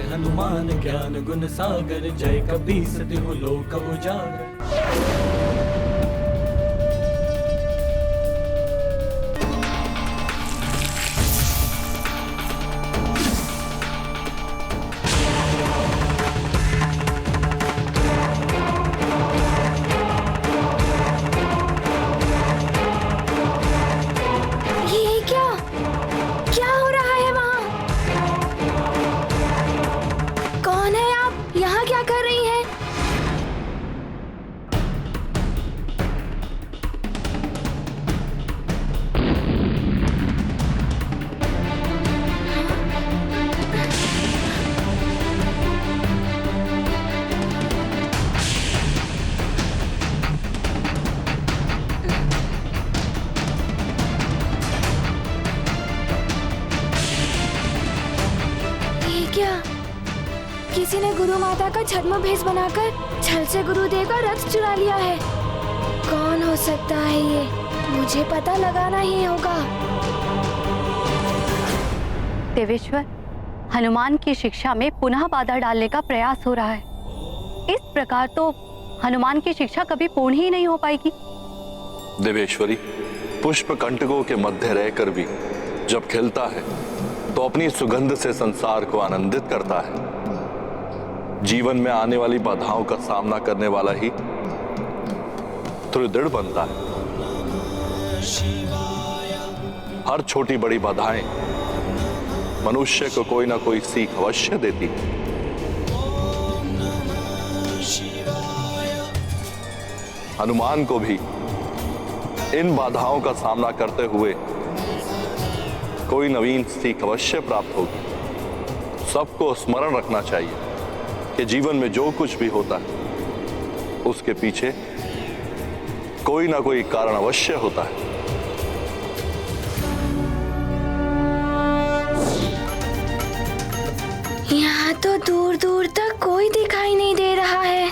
हनुमान ज्ञान गुण सागर, जय कपीस तिहु लोक उजागर। किसी ने गुरु माता का छद्म भेष बनाकर छल से गुरुदेव का रथ चुरा लिया है। कौन हो सकता है ये? मुझे पता लगाना ही होगा। देवेश्वर, हनुमान की शिक्षा में पुनः बाधा डालने का प्रयास हो रहा है। इस प्रकार तो हनुमान की शिक्षा कभी पूर्ण ही नहीं हो पाएगी। देवेश्वरी, पुष्प कंटकों के मध्य रहकर भी जब खिलता है तो अपनी सुगंध से संसार को आनंदित करता है। जीवन में आने वाली बाधाओं का सामना करने वाला ही दृढ़ बनता है। हर छोटी बड़ी बाधाएं मनुष्य को कोई ना कोई सीख अवश्य देती है। हनुमान को भी इन बाधाओं का सामना करते हुए कोई नवीन सीख अवश्य प्राप्त होगी। सबको स्मरण रखना चाहिए कि जीवन में जो कुछ भी होता है उसके पीछे कोई ना कोई कारण अवश्य होता है। यहाँ तो दूर दूर तक कोई दिखाई नहीं दे रहा है।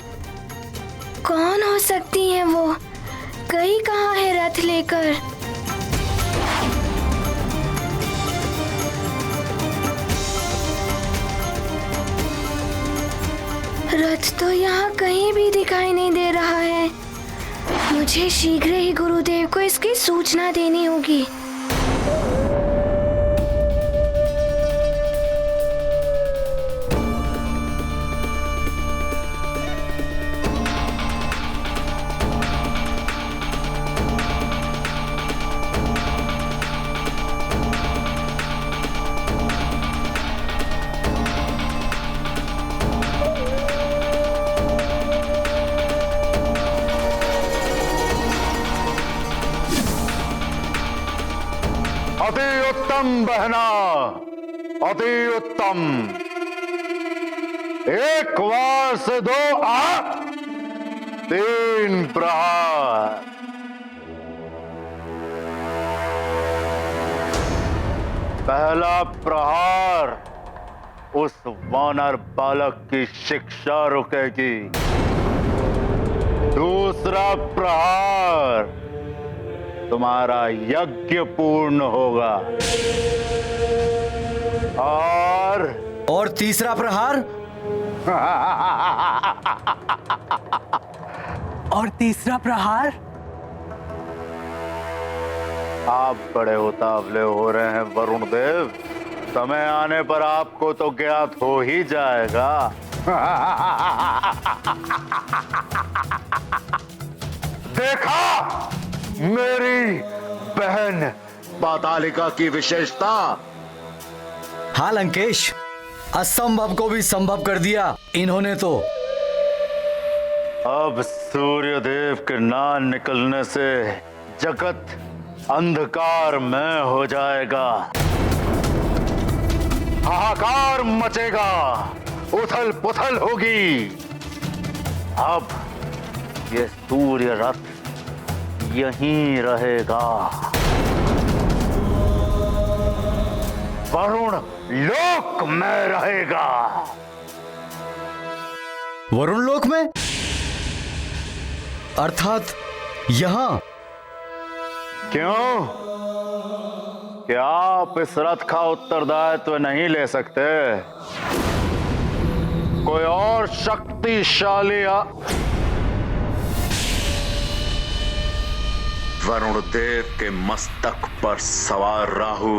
कौन हो सकती है वो? गई कहाँ है रथ लेकर? रथ तो यहाँ कहीं भी दिखाई नहीं दे रहा है। मुझे शीघ्र ही गुरुदेव को इसकी सूचना देनी होगी। अति उत्तम बहना, अति उत्तम। एक वार से 2 3 प्रहार। पहला प्रहार उस वानर बालक की शिक्षा रुकेगी। दूसरा प्रहार तुम्हारा यज्ञ पूर्ण होगा। और तीसरा प्रहार? और तीसरा प्रहार? आप बड़े उतावले हो रहे हैं वरुण देव। समय आने पर आपको तो ज्ञात हो ही जाएगा। देखा मेरी बहन पातालिका की विशेषता? हाँ लंकेश, असंभव को भी संभव कर दिया इन्होंने तो। अब सूर्यदेव के ना निकलने से जगत अंधकारमय हो जाएगा। हाहाकार मचेगा, उथल पुथल होगी। अब ये सूर्य रथ यहीं रहेगा। वरुण लोक में रहेगा। वरुण लोक में? अर्थात यहां? क्यों? क्या आप इस रथ का उत्तरदायित्व नहीं ले सकते? कोई और शक्तिशाली वरुण देव के मस्तक पर सवार राहु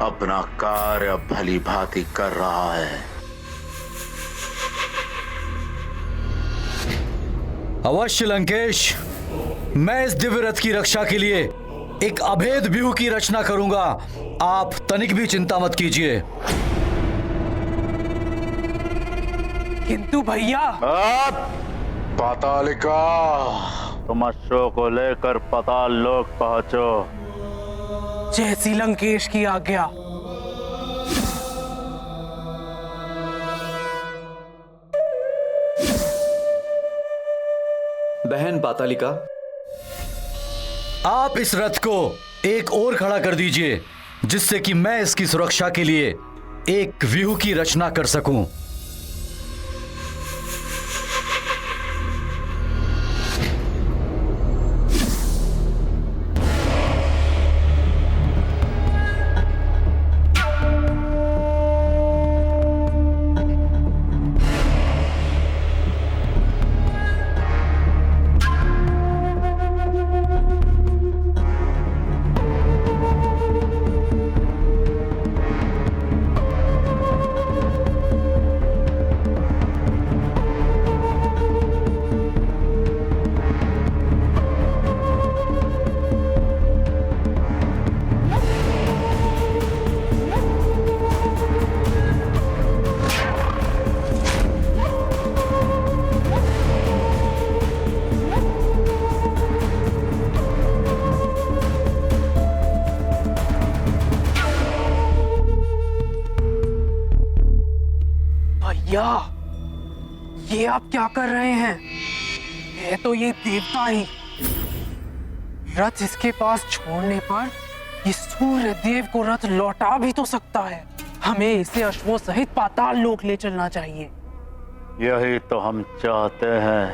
अपना कार्य भली भांति कर रहा है। अवश्य लंकेश, मैं इस दिव्य रथ की रक्षा के लिए एक अभेद व्यूह की रचना करूंगा। आप तनिक भी चिंता मत कीजिए। किंतु भैया, पातालिका, तुम अश्व को लेकर पाताल लोक पहुंचो। जैसी लंकेश की आज्ञा। बहन पातालिका, आप इस रथ को एक और खड़ा कर दीजिए, जिससे कि मैं इसकी सुरक्षा के लिए एक व्यूह की रचना कर सकूं। भैया, ये आप क्या कर रहे हैं? है तो ये देवता ही। रथ इसके पास छोड़ने पर ये सूर्य देव को रथ लौटा भी तो सकता है। हमें इसे अश्वों सहित पाताल लोक ले चलना चाहिए। यही तो हम चाहते हैं।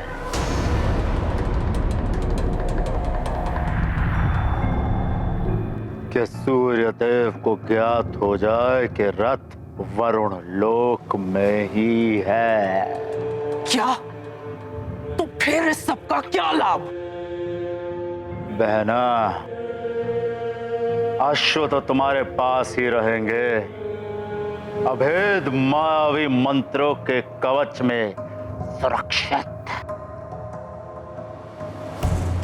कि सूर्य देव को ज्ञात हो जाए कि रथ वरुण लोक में ही है। क्या? तो फिर इस सबका क्या लाभ? बहना, अश्व तो तुम्हारे पास ही रहेंगे, अभेद मायावी मंत्रों के कवच में सुरक्षित।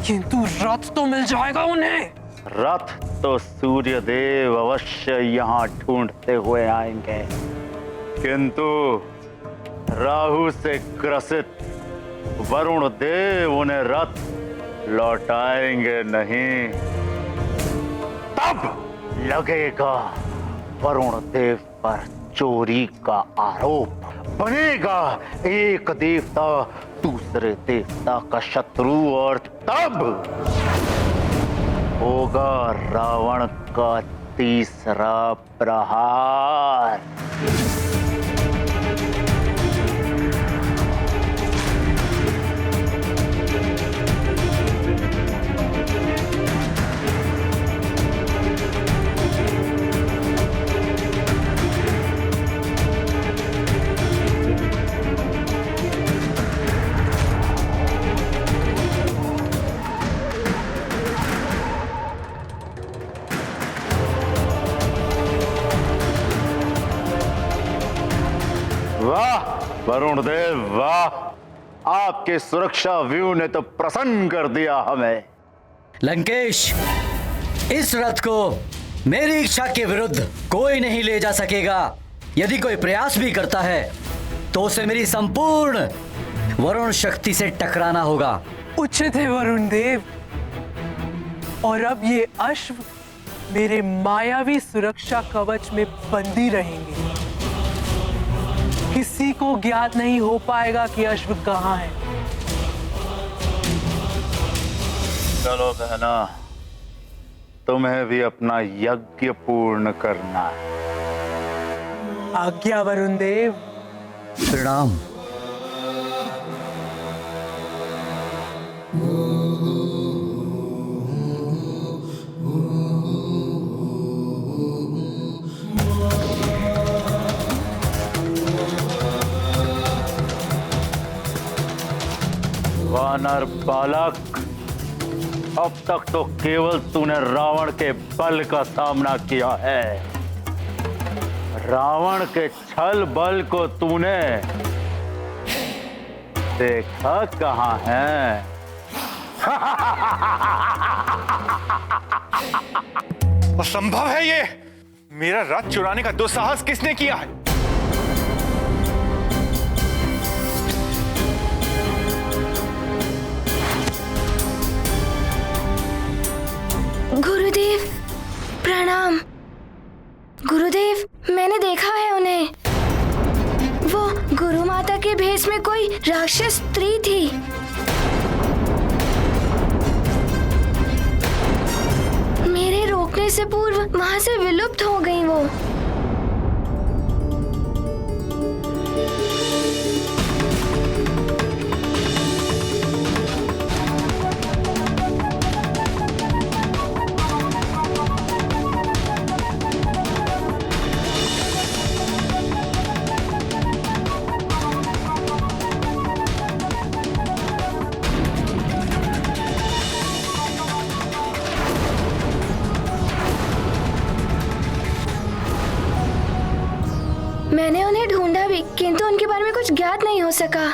किंतु रथ तो मिल जाएगा उन्हें। रथ तो सूर्य देव अवश्य यहाँ ढूंढते हुए आएंगे, किंतु राहु से ग्रसित वरुण देव उन्हें रथ लौटाएंगे नहीं। तब लगेगा वरुण देव पर चोरी का आरोप, बनेगा एक देवता दूसरे देवता का शत्रु, और तब होगा रावण का तीसरा प्रहार। वाह वरुण देव, वाह! आपके सुरक्षा व्यू ने तो प्रसन्न कर दिया हमें। लंकेश, इस रथ को मेरी इच्छा के विरुद्ध कोई नहीं ले जा सकेगा। यदि कोई प्रयास भी करता है तो उसे मेरी संपूर्ण वरुण शक्ति से टकराना होगा। उचित है वरुण देव। और अब ये अश्व मेरे मायावी सुरक्षा कवच में बंदी रहेंगे। किसी को ज्ञात नहीं हो पाएगा कि अश्व कहाँ है। चलो बहना, तुम्हें भी अपना यज्ञ पूर्ण करना है। आज्ञा वरुण देव। प्रणाम। वानर बालक, अब तक तो केवल तूने रावण के बल का सामना किया है। रावण के छल बल को तूने देखा कहाँ है? असंभव है ये। मेरा रथ चुराने का दुस्साहस किसने किया है? गुरुदेव प्रणाम। गुरुदेव, मैंने देखा है उन्हें। वो गुरु माता के भेष में कोई राक्षस स्त्री थी। मेरे रोकने से पूर्व वहां से विलुप्त हो गई वो। मैंने उन्हें ढूंढा भी, किंतु उनके बारे में कुछ ज्ञात नहीं हो सका।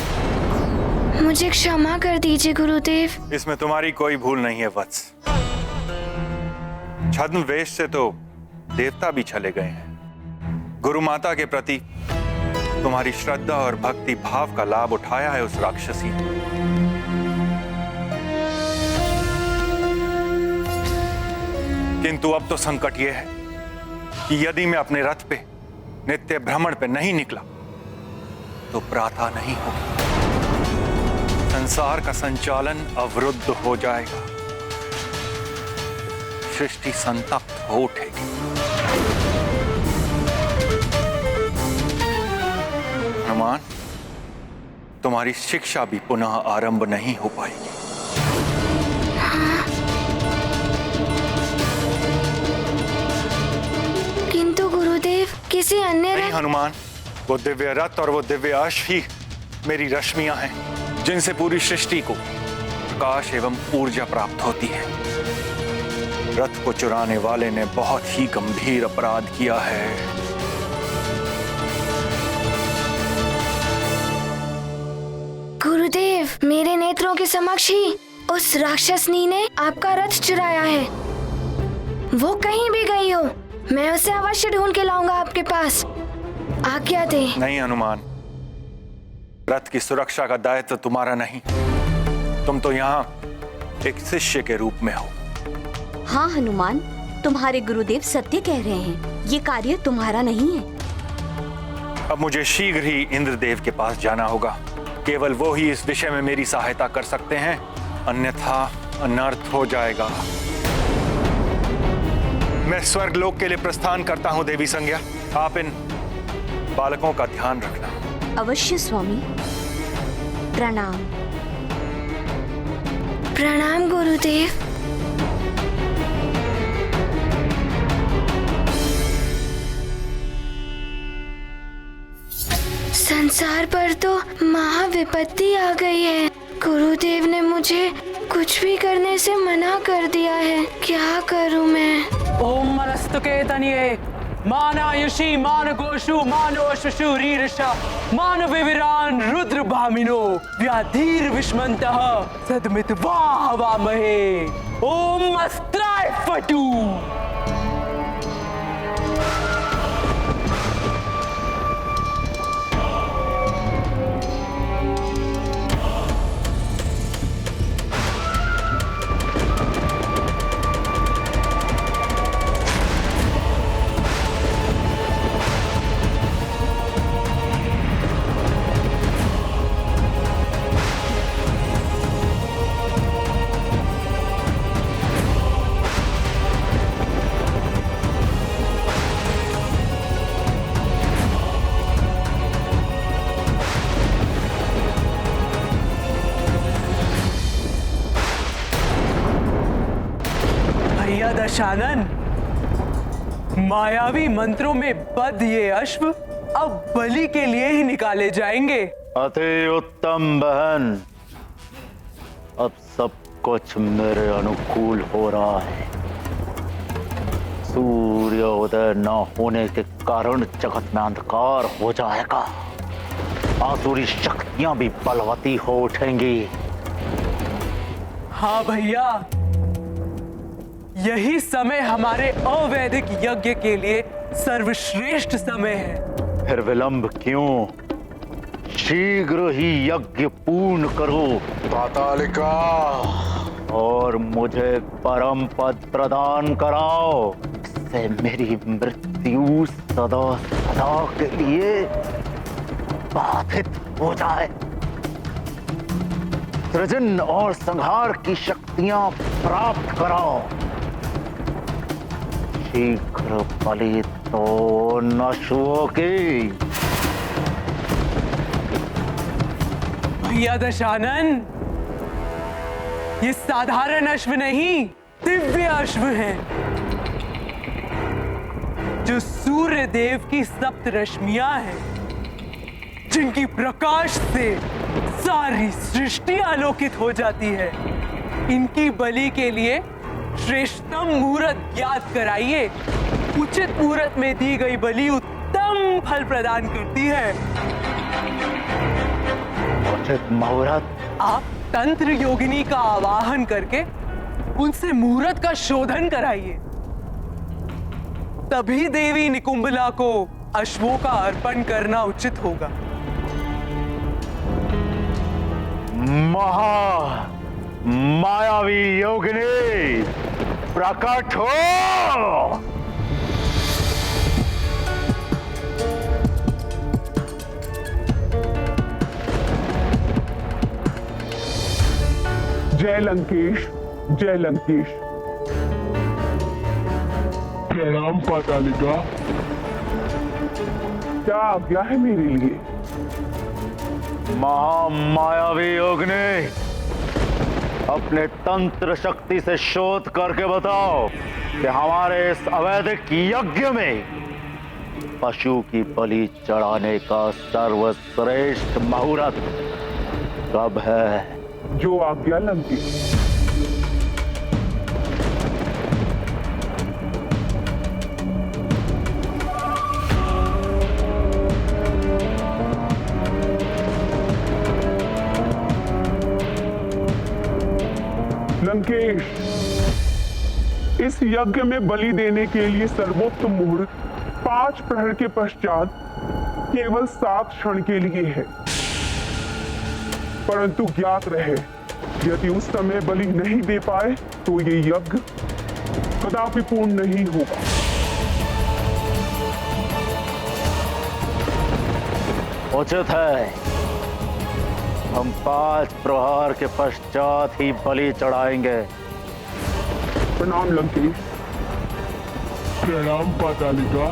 मुझे क्षमा कर दीजिए गुरुदेव। इसमें तुम्हारी कोई भूल नहीं है वत्स। छद्मवेश से तो देवता भी चले गए हैं। गुरु माता के प्रति तुम्हारी श्रद्धा और भक्ति भाव का लाभ उठाया है उस राक्षसी ने। किंतु अब तो संकट यह है कि यदि मैं अपने रथ पे नित्य भ्रमण पे नहीं निकला तो प्रातः नहीं होगी। संसार का संचालन अवरुद्ध हो जाएगा। सृष्टि संतप्त हो उठेगी। हनुमान, तुम्हारी शिक्षा भी पुनः आरंभ नहीं हो पाएगी। किंतु गुरुदेव, किसी अन्य नहीं हनुमान, वो दिव्य रथ और वो दिव्य अश्व ही मेरी रश्मियां हैं, जिनसे पूरी सृष्टि को प्रकाश एवं ऊर्जा प्राप्त होती है। रथ को चुराने वाले ने बहुत ही गंभीर अपराध किया है। गुरुदेव, मेरे नेत्रों के समक्ष ही उस राक्षसनी ने आपका रथ चुराया है। वो कहीं भी गई हो, मैं उसे अवश्य ढूंढ के लाऊंगा आपके पास। आज्ञा दे। नहीं हनुमान, रथ की सुरक्षा का दायित्व तुम्हारा नहीं। तुम तो यहाँ एक शिष्य के रूप में हो। हाँ हनुमान, तुम्हारे गुरुदेव सत्य कह रहे हैं। ये कार्य तुम्हारा नहीं है। अब मुझे शीघ्र ही इंद्रदेव के पास जाना होगा। केवल वो ही इस विषय में मेरी सहायता कर सकते हैं, अन्यथा अनर्थ हो जाएगा। मैं स्वर्गलोक के लिए प्रस्थान करता हूँ देवी संज्ञा। आप इन बालकों का ध्यान रखना। अवश्य स्वामी। प्रणाम। प्रणाम गुरुदेव। संसार पर तो महाविपत्ति आ गई है। गुरुदेव ने मुझे कुछ भी करने से मना कर दिया है। क्या करूं मैं? ओम मनस्तुके तनिये मानायुषी मान गोषु मानो शशुरीरशा मान विविरान रुद्र भामिनो व्याधीर विष्मंतः सदमित वाहवामहे। ओम अस्त्राय फटू। दशानन, मायावी मंत्रों में बद्ध ये अश्व अब बलि के लिए ही निकाले जाएंगे। अति उत्तम बहन, अब सब कुछ मेरे अनुकूल हो रहा है। सूर्योदय न होने के कारण जगत में अंधकार हो जाएगा। आसुरी शक्तियां भी बलवती हो उठेंगी। हाँ भैया, यही समय हमारे अवैदिक यज्ञ के लिए सर्वश्रेष्ठ समय है। फिर विलंब क्यों? शीघ्र ही यज्ञ पूर्ण करो पातालिका, और मुझे परम पद प्रदान कराओ। इससे मेरी मृत्यु सदा सदा के लिए बाधित हो जाए। सृजन और संहार की शक्तियां प्राप्त कराओ। शीघ्र बलि तो नशुओं की। भैया दशानन, ये साधारण अश्व नहीं, दिव्य अश्व है, जो सूर्य देव की सप्त रश्मियां हैं, जिनकी प्रकाश से सारी सृष्टि आलोकित हो जाती है। इनकी बलि के लिए श्रेष्ठतम मुहूर्त ज्ञात कराइए। उचित मुहूर्त में दी गई बलि उत्तम फल प्रदान करती है। उचित मुहूर्त? आप तंत्र योगिनी का आवाहन करके उनसे मुहूर्त का शोधन कराइए। तभी देवी निकुंभला को अश्वों का अर्पण करना उचित होगा। मायावी योगिनी, प्रकट हो। जय लंकेश, जय लंकेश। प्रणाम पातालिका, क्या आज्ञा है मेरे लिए? महामायावी योगिनी, अपने तंत्र शक्ति से शोध करके बताओ कि हमारे इस अवैधिक यज्ञ में पशु की बलि चढ़ाने का सर्वश्रेष्ठ मुहूर्त कब है? जो आज्ञा लंकेश। लंकेश, इस यज्ञ में बलि देने के लिए सर्वोत्तम मुहूर्त 5 प्रहर के पश्चात केवल 7 क्षण के लिए है। परंतु ज्ञात रहे, यदि उस समय बलि नहीं दे पाए तो ये यज्ञ कदापि पूर्ण नहीं होगा। उचित है, हम 5 प्रहार के पश्चात ही बलि चढ़ाएंगे। प्रणाम लंकेश। प्रणाम पातालिका।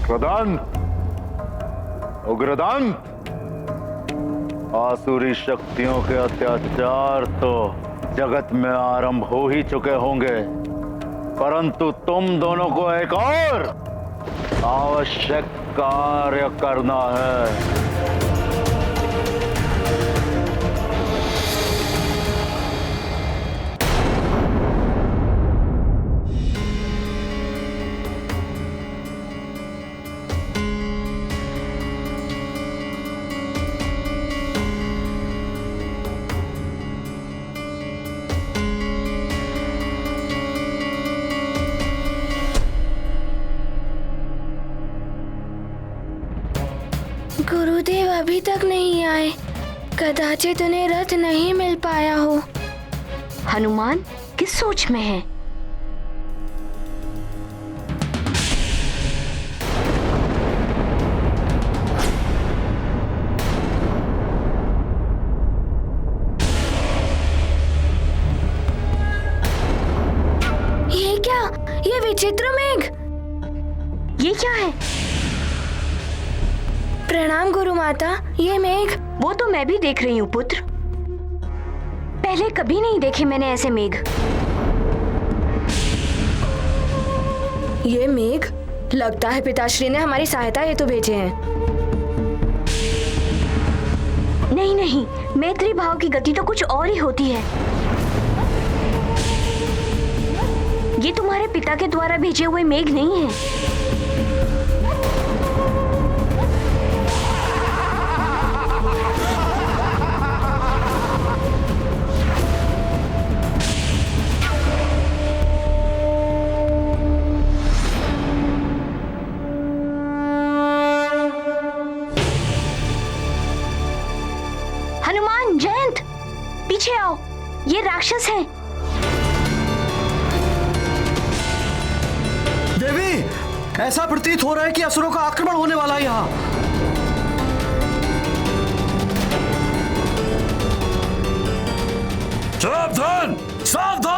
कृदंत, उग्रदंत, आसुरी शक्तियों के अत्याचार तो जगत में आरंभ हो ही चुके होंगे, परंतु तुम दोनों को एक और आवश्यक कार्य करना है। गुरुदेव अभी तक नहीं आए। कदाचित उन्हें रथ नहीं मिल पाया हो। हनुमान किस सोच में है? ये क्या? ये विचित्र मेघ! ये क्या है? प्रणाम गुरु माता, ये मेघ। वो तो मैं भी देख रही हूँ पुत्र। पहले कभी नहीं देखे मैंने ऐसे मेघ। ये मेघ लगता है पिताश्री ने हमारी सहायता हेतु भेजे हैं। नहीं नहीं, मैत्री भाव की गति तो कुछ और ही होती है। ये तुम्हारे पिता के द्वारा भेजे हुए मेघ नहीं है। हनुमान, जयंत, पीछे आओ, ये राक्षस हैं। देवी, ऐसा प्रतीत हो रहा है कि असुरों का आक्रमण होने वाला है यहाँ। सावधान, सावधान।